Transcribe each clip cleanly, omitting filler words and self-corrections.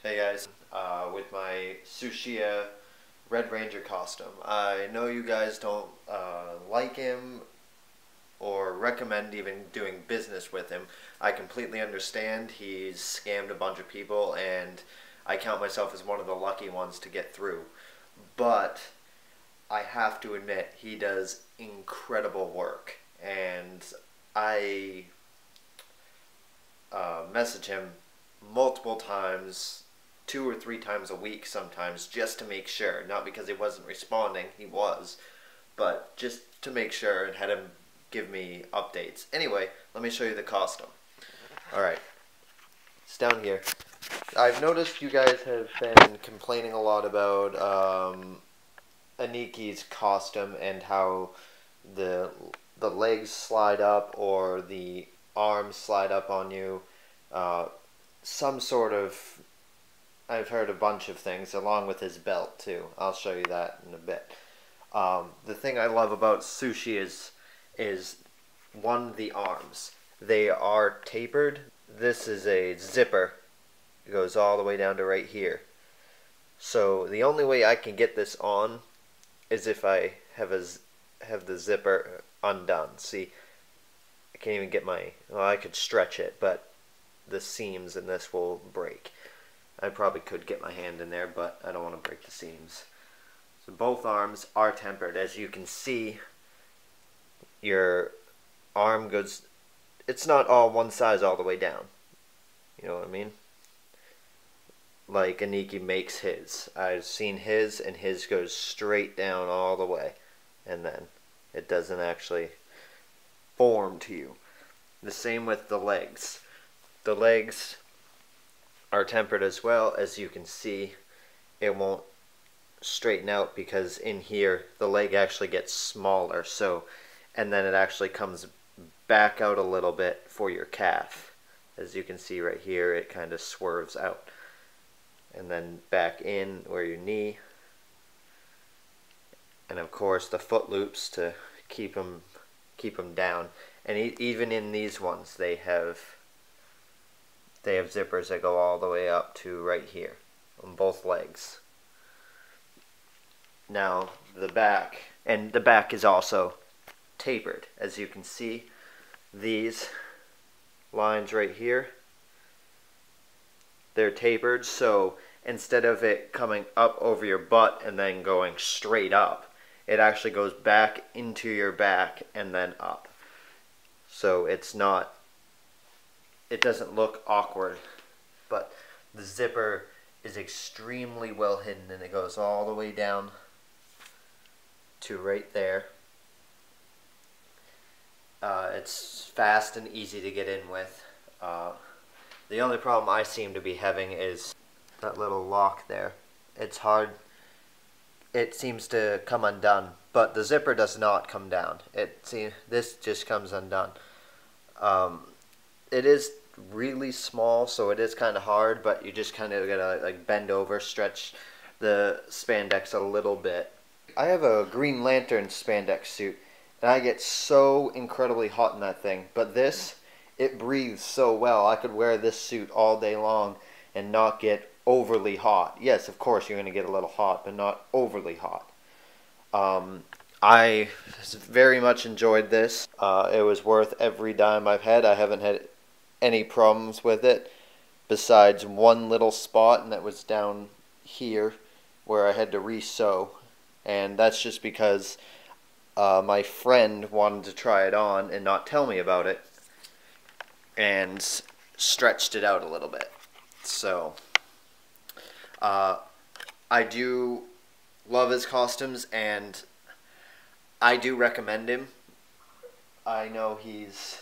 Hey guys, with my Sushiya Red Ranger costume. I know you guys don't like him or recommend even doing business with him. I completely understand. He's scammed a bunch of people, and I count myself as one of the lucky ones to get through. But I have to admit, he does incredible work, and I message him multiple times, 2 or 3 times a week sometimes, just to make sure. Not because he wasn't responding, he was, but just to make sure, and had him give me updates. Anyway, let me show you the costume. Alright, it's down here. I've noticed you guys have been complaining a lot about Aniki's costume and how the legs slide up or the arms slide up on you. Some sort of, I've heard a bunch of things along with his belt too. I'll show you that in a bit. The thing I love about Sushi is one, the arms. They are tapered. This is a zipper. It goes all the way down to right here. So the only way I can get this on is if I have the zipper undone. See, I can't even get my, well, I could stretch it, but the seams in this will break. I probably could get my hand in there, but I don't want to break the seams. So both arms are tempered. As you can see, your arm goes, it's not all one size all the way down. You know what I mean? Like Aniki makes his. I've seen his, and his goes straight down all the way. And then it doesn't actually form to you. The same with the legs. The legs are tempered as well. As you can see, it won't straighten out because in here the leg actually gets smaller, so, and then it actually comes back out a little bit for your calf. As you can see right here, it kind of swerves out and then back in where your knee, and of course the foot loops to keep them down. And even in these ones, they have zippers that go all the way up to right here on both legs. Now the back, and the back is also tapered. As you can see, these lines right here, they're tapered, so instead of it coming up over your butt and then going straight up, it actually goes back into your back and then up. So it's not, it doesn't look awkward, but the zipper is extremely well hidden, and it goes all the way down to right there. It's fast and easy to get in with. The only problem I seem to be having is that little lock there. It's hard. It seems to come undone, but the zipper does not come down. This just comes undone. It is really small, so it is kind of hard, but you just kind of gotta like bend over, stretch the spandex a little bit. I have a Green Lantern spandex suit, and I get so incredibly hot in that thing, but this, it breathes so well. I could wear this suit all day long and not get overly hot. Yes, of course you're going to get a little hot, but not overly hot. I very much enjoyed this. It was worth every dime I've had. I haven't had any problems with it besides one little spot, and that was down here where I had to re-sew. And that's just because my friend wanted to try it on and not tell me about it, and stretched it out a little bit. So I do love his costumes, and I do recommend him. I know he's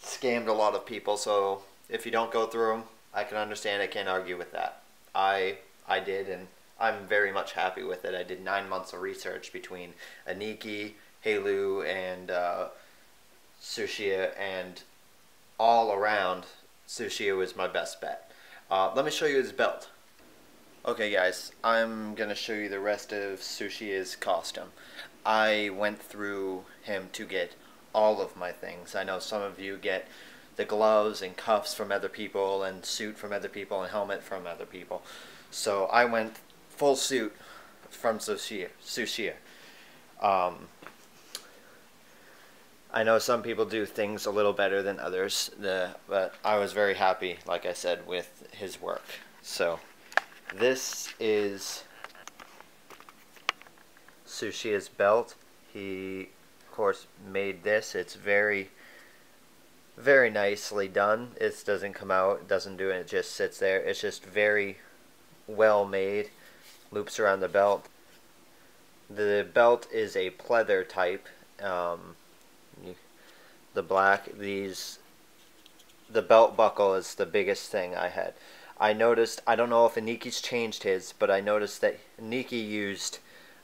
scammed a lot of people, so if you don't go through him, I can understand. I can't argue with that. I did, and I'm very much happy with it. I did 9 months of research between Aniki, Heilu, and Sushiya, and all around, Sushiya was my best bet. Let me show you his belt. Okay guys, I'm going to show you the rest of Sushiya's costume. I went through him to get all of my things. I know some of you get the gloves and cuffs from other people, and suit from other people, and helmet from other people. So I went full suit from Sushiya. Um, I know some people do things a little better than others, but I was very happy, like I said, with his work. So this is Sushiya's belt. He, of course, made this. It's very, very nicely done. It doesn't come out, it doesn't do it, it just sits there. It's just very well made. Loops around the belt. The belt is a pleather type. The black, the belt buckle is the biggest thing I had. I noticed, I don't know if Aniki's changed his, but I noticed that Aniki used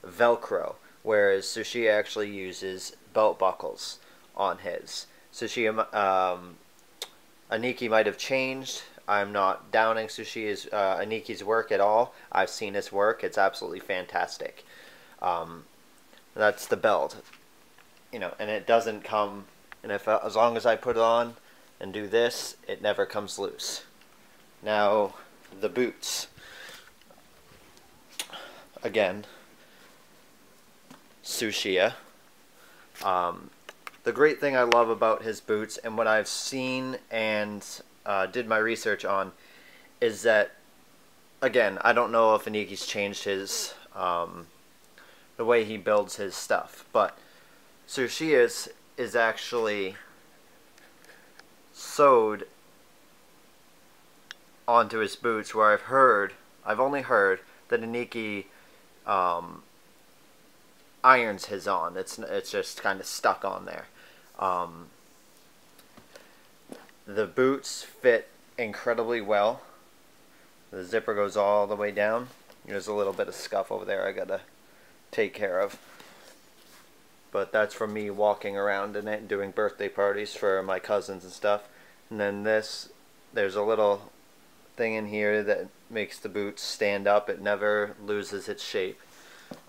Velcro, whereas Sushiya actually uses belt buckles on his. Sushiya, Aniki might have changed. I'm not downing Aniki's work at all. I've seen his work. It's absolutely fantastic. That's the belt. You know, and it doesn't come, and as long as I put it on and do this, it never comes loose. Now, the boots. Again, Sushiya. The great thing I love about his boots, and what I've seen and did my research on, is that, again, I don't know if Aniki's changed his, the way he builds his stuff, but Sushiya's is actually sewed onto his boots, where I've only heard that Aniki irons his on. It's just kind of stuck on there. The boots fit incredibly well. The zipper goes all the way down. There's a little bit of scuff over there I gotta take care of. But that's from me walking around in it and doing birthday parties for my cousins and stuff. And then there's a little thing in here that makes the boots stand up. It never loses its shape.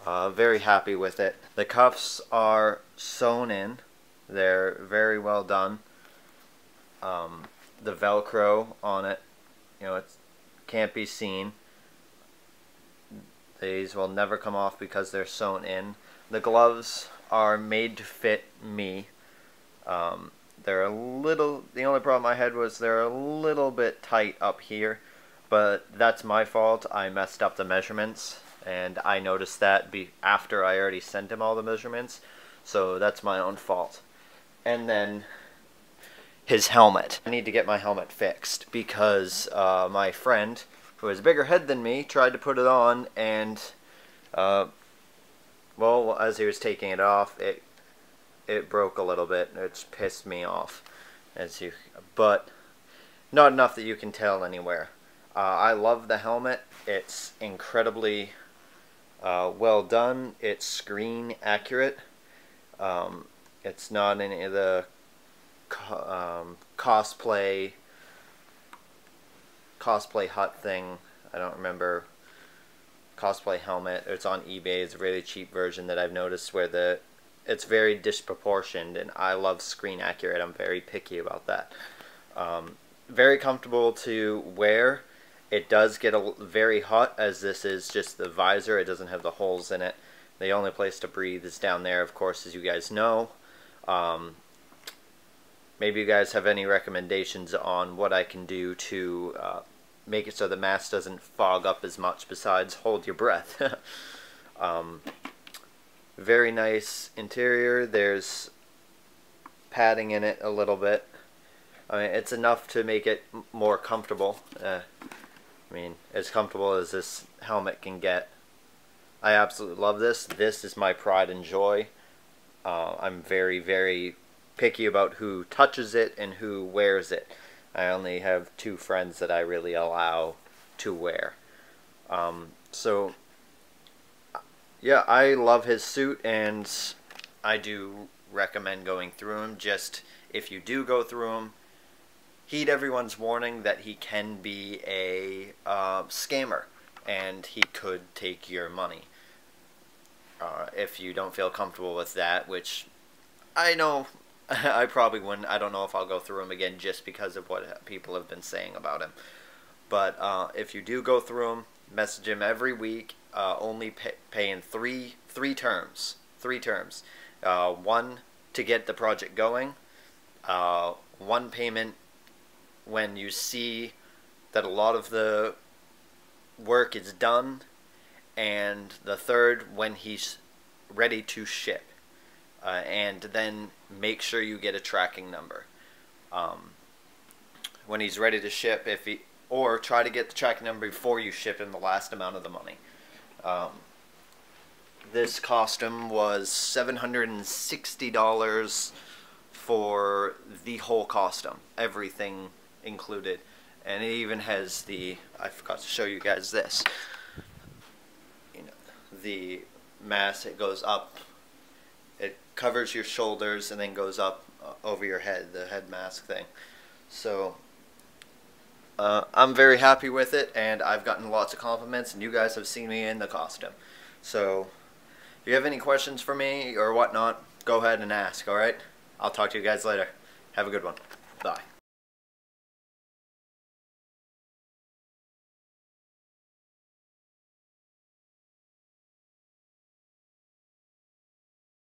Very happy with it. The cuffs are sewn in. They're very well done. The Velcro on it, you know, it can't be seen. These will never come off because they're sewn in. The gloves are made to fit me. They're a little, the only problem I had was they're a little bit tight up here, but that's my fault. I messed up the measurements, and I noticed that after I already sent him all the measurements, so that's my own fault. And then his helmet. I need to get my helmet fixed because my friend, who has a bigger head than me, tried to put it on, and well, as he was taking it off, it broke a little bit. It's pissed me off, but not enough that you can tell anywhere. I love the helmet. It's incredibly well done. It's screen accurate. It's not any of the cosplay hut thing. I don't remember. Cosplay helmet. It's on eBay. It's a really cheap version that I've noticed where it's very disproportioned, and I love screen accurate. I'm very picky about that. Very comfortable to wear. It does get very hot, as this is just the visor. It doesn't have the holes in it. The only place to breathe is down there, of course, as you guys know. Maybe you guys have any recommendations on what I can do to make it so the mask doesn't fog up as much, besides hold your breath. Very nice interior. There's padding in it a little bit. I mean, it's enough to make it more comfortable. I mean, as comfortable as this helmet can get. I absolutely love this. This is my pride and joy. I'm very, very picky about who touches it and who wears it. I only have 2 friends that I really allow to wear. So, yeah, I love his suit, and I do recommend going through him. Just, if you do go through him, heed everyone's warning that he can be a scammer, and he could take your money. If you don't feel comfortable with that, which I know I probably wouldn't. I don't know if I'll go through him again just because of what people have been saying about him. But if you do go through him, message him every week. Only pay in three terms. One to get the project going. One payment when you see that a lot of the work is done, and the third when he's ready to ship. And then make sure you get a tracking number when he's ready to ship. Or try to get the tracking number before you ship him the last amount of the money. This costume was $760 for the whole costume, everything included, and it even has I forgot to show you guys this. The mask, it goes up. It covers your shoulders and then goes up over your head, the head mask thing. So I'm very happy with it, and I've gotten lots of compliments, and you guys have seen me in the costume. So if you have any questions for me or whatnot, go ahead and ask, alright? I'll talk to you guys later. Have a good one. Bye.